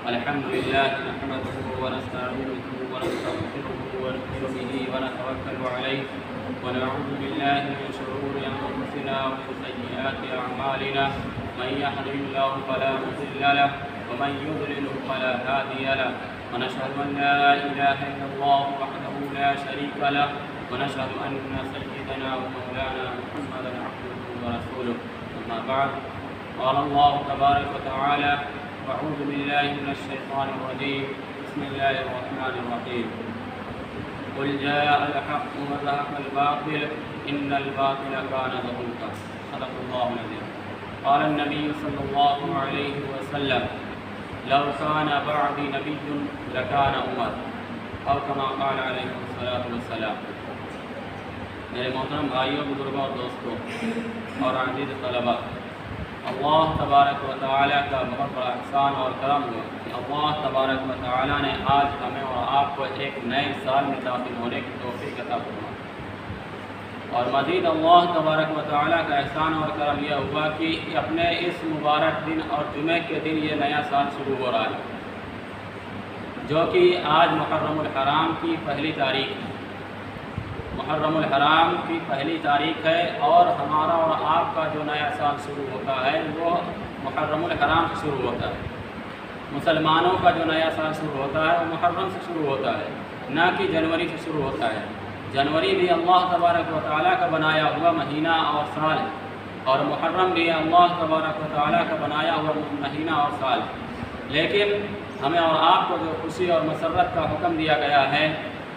الحمد لله نحمده ونستعينه ونستغفره ونؤمن به ونتوكل عليه ونعوذ بالله من شرور أنفسنا ومن سيئات أعمالنا من يهده الله فلا مضل له ومن يضلل فلا هادي له ونشهد أن لا إله إلا الله وحده لا شريك له ونشهد أن سيدنا ومولانا محمدا عبده ورسوله أما بعد قال الله تبارك وتعالى أعوذ بالله من الشيطان الرجيم بسم الله الرحمن الرحيم قل جاء الحق وزهق الباطل إن الباطل كان زهوقا صدق الله العظيم. قال النبي صلى الله عليه وسلم لو كان بعدي نبي لكان عمر أو كما قال عليه الصلاة والسلام. میرے محترم بھائیوں، بزرگوں اور دوستوں اور عزیز طلباء، اللہ تبارک و تعالیٰ کا بہت بڑا احسان اور کرم ہوا کہ اللہ تبارک و تعالیٰ نے آج ہمیں اور آپ کو ایک نئے سال میں داخل ہونے کی توفیق عطا فرمائی. اور مزید اللہ تبارک و تعالیٰ کا احسان اور کرم یہ ہوا کہ اپنے اس مبارک دن اور جمعے کے دن یہ نیا سال شروع ہو رہا ہے، جو کہ آج محرم الحرام کی پہلی تاریخ ہے. محرم الحرام کی پہلی تاریخ ہے اور ہمارا اور آپ کا جو نیا سال شروع ہوتا ہے وہ محرم الحرام سے شروع ہوتا ہے. مسلمانوں کا جو نیا سال شروع ہوتا ہے وہ محرم سے شروع ہوتا ہے، نہ کہ جنوری سے شروع ہوتا ہے. جنوری بھی اللہ تبارک و تعالیٰ کا بنایا ہوا مہینہ اور سال ہے، اور محرم بھی اللہ تبارک و تعالیٰ کا بنایا ہوا مہینہ اور سال. لیکن ہمیں اور آپ کو جو خوشی اور مسرت کا حکم دیا گیا ہے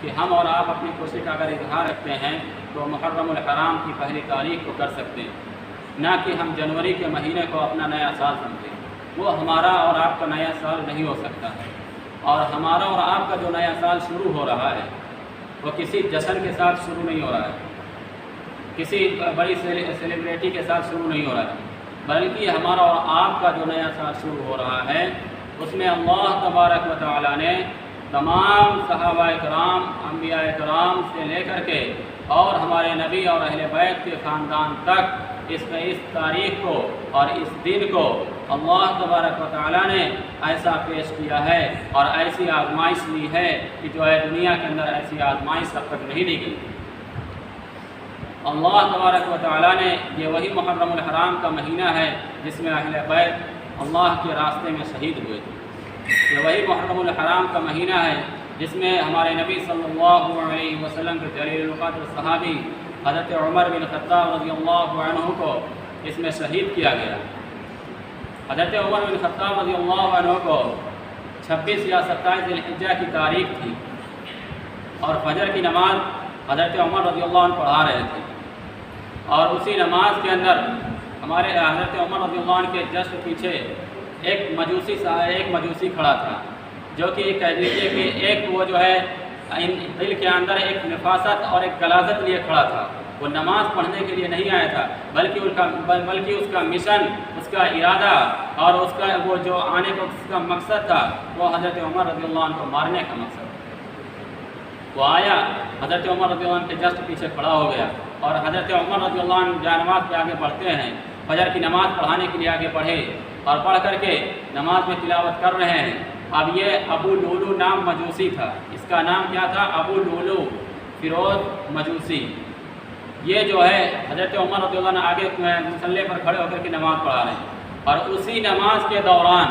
کہ ہم اور آپ اپنی خوشی کا اگر اظہار رکھتے ہیں تو محرم الحرام کی پہلی تاریخ کو کر سکتے ہیں، نہ کہ ہم جنوری کے مہینے کو اپنا نیا سال سمجھیں. وہ ہمارا اور آپ کا نیا سال نہیں ہو سکتا ہے. اور ہمارا اور آپ کا جو نیا سال شروع ہو رہا ہے وہ کسی جشن کے ساتھ شروع نہیں ہو رہا ہے، کسی بڑی سیلیبریٹی کے ساتھ شروع نہیں ہو رہا ہے، بلکہ ہمارا اور آپ کا جو نیا سال شروع ہو رہا ہے اس میں اللہ تبارک و تعالیٰ نے تمام صحابہ کرام، انبیاء کرام سے لے کر کے اور ہمارے نبی اور اہل بیت کے خاندان تک اس تاریخ کو اور اس دن کو اللہ تبارک و تعالیٰ نے ایسا پیش کیا ہے اور ایسی آزمائش لی ہے کہ جو ہے دنیا کے اندر ایسی آزمائش اب تک نہیں لی گئی. اللہ تبارک و تعالیٰ نے یہ وہی محرم الحرام کا مہینہ ہے جس میں اہل بیت اللہ کے راستے میں شہید ہوئے تھے. یہ وہی محرم الحرام کا مہینہ ہے جس میں ہمارے نبی صلی اللہ علیہ وسلم کے جلیل القدر صحابی حضرت عمر بن خطاب رضی اللہ عنہ کو اس میں شہید کیا گیا. حضرت عمر بن خطاب رضی اللہ عنہ کو 26 یا 27 ذی الحجہ کی تاریخ تھی اور فجر کی نماز حضرت عمر رضی اللہ عنہ پڑھا رہے تھے، اور اسی نماز کے اندر ہمارے حضرت عمر رضی اللہ عنہ کے جسٹ پیچھے ایک مجوسی کھڑا تھا، جو کہ کہہ دیجیے کہ ایک وہ جو ہے دل کے اندر ایک نفاست اور ایک غلاظت لیے کھڑا تھا. وہ نماز پڑھنے کے لیے نہیں آیا تھا، بلکہ اس کا مشن، اس کا ارادہ اور اس کا وہ جو آنے کا اس کا مقصد تھا وہ حضرت عمر رضی اللہ عنہ کو مارنے کا مقصد تھا. وہ آیا، حضرت عمر رضی اللہ عنہ کے جسٹ پیچھے کھڑا ہو گیا، اور حضرت عمر رضی اللہ عنہ جا نماز پہ آگے بڑھتے ہیں، فجر کی نماز پڑھانے کے لیے آگے بڑھے اور پڑھ کر کے نماز میں تلاوت کر رہے ہیں. اب یہ ابو لولو نام مجوسی تھا، اس کا نام کیا تھا؟ ابو لولو فیروز مجوسی. یہ جو ہے حضرت عمر رضی اللہ عنہ آگے مصلی پر کھڑے ہو کر کے نماز پڑھا رہے ہیں، اور اسی نماز کے دوران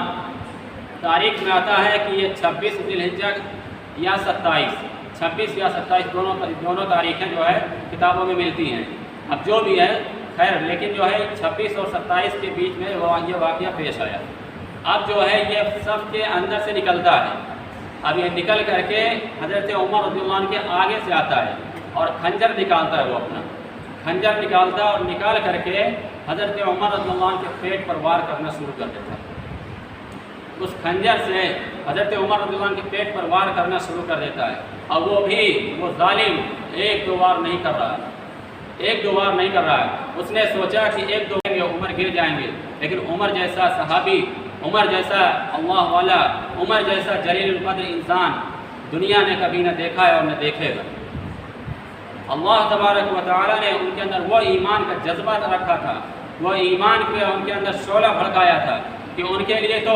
تاریخ میں آتا ہے کہ یہ 26 ذی الحجہ یا 26 یا 27 دونوں تاریخیں جو ہے کتابوں میں ملتی ہیں. اب جو بھی ہے خیر، لیکن جو ہے 26 اور 27 کے بیچ میں یہ واقعہ پیش آیا. اب جو ہے یہ سب کے اندر سے نکلتا ہے. اب یہ نکل کر کے حضرت عمر رضی اللہ عنہ کے آگے سے آتا ہے اور خنجر نکالتا ہے. وہ اپنا خنجر نکالتا ہے اور نکال کر کے حضرت عمر رضی اللہ عنہ کے پیٹ پر وار کرنا شروع کر دیتا ہے. اس خنجر سے حضرت عمر رضی اللہ عنہ کے پیٹ پر وار کرنا شروع کر دیتا ہے. اور وہ ظالم ایک دو بار نہیں کر رہا ہے. اس نے سوچا کہ ایک دو عمر گر جائیں گے، لیکن عمر جیسا صحابی، عمر جیسا اللہ والا، عمر جیسا جلیل القدر انسان دنیا نے کبھی نہ دیکھا ہے اور نہ دیکھے گا. اللہ تبارک و تعالیٰ نے ان کے اندر وہ ایمان کا جذبہ رکھا تھا، وہ ایمان کے ان کے اندر شعلہ بھڑکایا تھا کہ ان کے لیے تو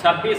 26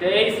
23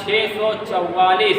644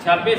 26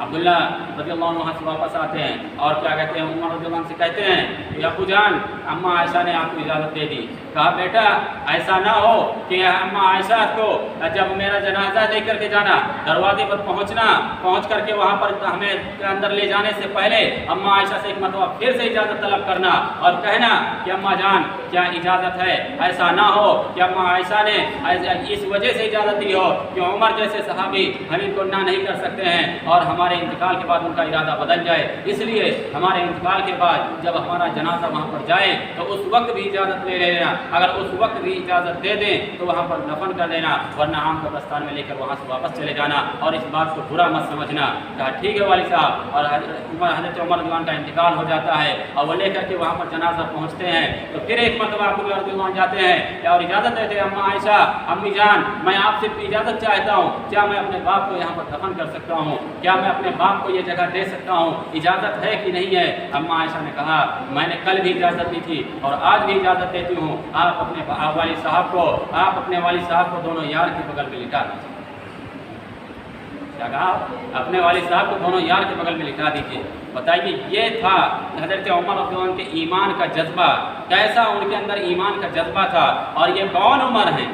عبداللہ رضی اللہ عنہ وہاں سے واپس آتے ہیں اور کیا کہتے ہیں، عمر رضی اللہ عنہ سے کہتے ہیں کہ ابو جان اماں عائشہ نے آپ کو اجازت دے دی. کہا بیٹا ایسا نہ ہو کہ اماں عائشہ کو جب میرا جنازہ لے کر کے جانا، دروازے پر پہنچ کر کے وہاں پر ہمیں اندر لے جانے سے پہلے اماں عائشہ سے ایک مرتبہ پھر سے اجازت طلب کرنا اور کہنا کہ اماں جان کیا اجازت ہے. ایسا نہ ہو کہ اماں عائشہ نے اس وجہ سے اجازت دی ہو کہ عمر جیسے صحابی ہم ان کو نہ نہیں کر سکتے ہیں اور ہمارے انتقال کے بعد ان کا ارادہ بدل جائے، اس لیے ہمارے انتقال کے بعد جب ہمارا جنازہ وہاں پر جائے تو اس وقت بھی اجازت لے لینا، اگر اس وقت بھی اجازت دے دیں تو وہاں پر دفن کر لینا، ورنہ عام قبرستان میں لے کر وہاں سے واپس چلے جانا اور اس بات کو برا مت سمجھنا. کہا ٹھیک ہے والد صاحب. اور حضرت عمر رضی اللہ عنہ کا انتقال ہو جاتا ہے اور وہ لے کر کے وہاں پر جنازہ پہنچتے ہیں تو پھر ایک مرتبہ ابو بکر رضی اللہ عنہ جاتے ہیں اور اجازت دیتے ہیں، اماں عائشہ امی جان میں آپ سے اجازت چاہتا ہوں، کیا میں اپنے باپ کو یہاں پر دفن کر سکتا ہوں، کیا میں اپنے باپ کو یہ جگہ دے سکتا ہوں، اجازت ہے کہ نہیں ہے. اماں عائشہ نے کہا میں نے کل بھی اجازت دی تھی اور آج بھی اجازت دیتی ہوں، آپ اپنے والد صاحب کو دونوں یار کے بغل میں لٹا دیجیے. کیا کہا؟ اپنے والد صاحب کو دونوں یار کے بغل میں لٹا دیجیے. بتائیے یہ تھا حضرت عمر رضی اللہ عنہ کے ایمان کا جذبہ، کیسا ان کے اندر ایمان کا جذبہ تھا. اور یہ کون عمر ہیں،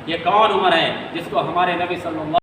یہ کون عمر ہے جس کو ہمارے نبی صلی اللہ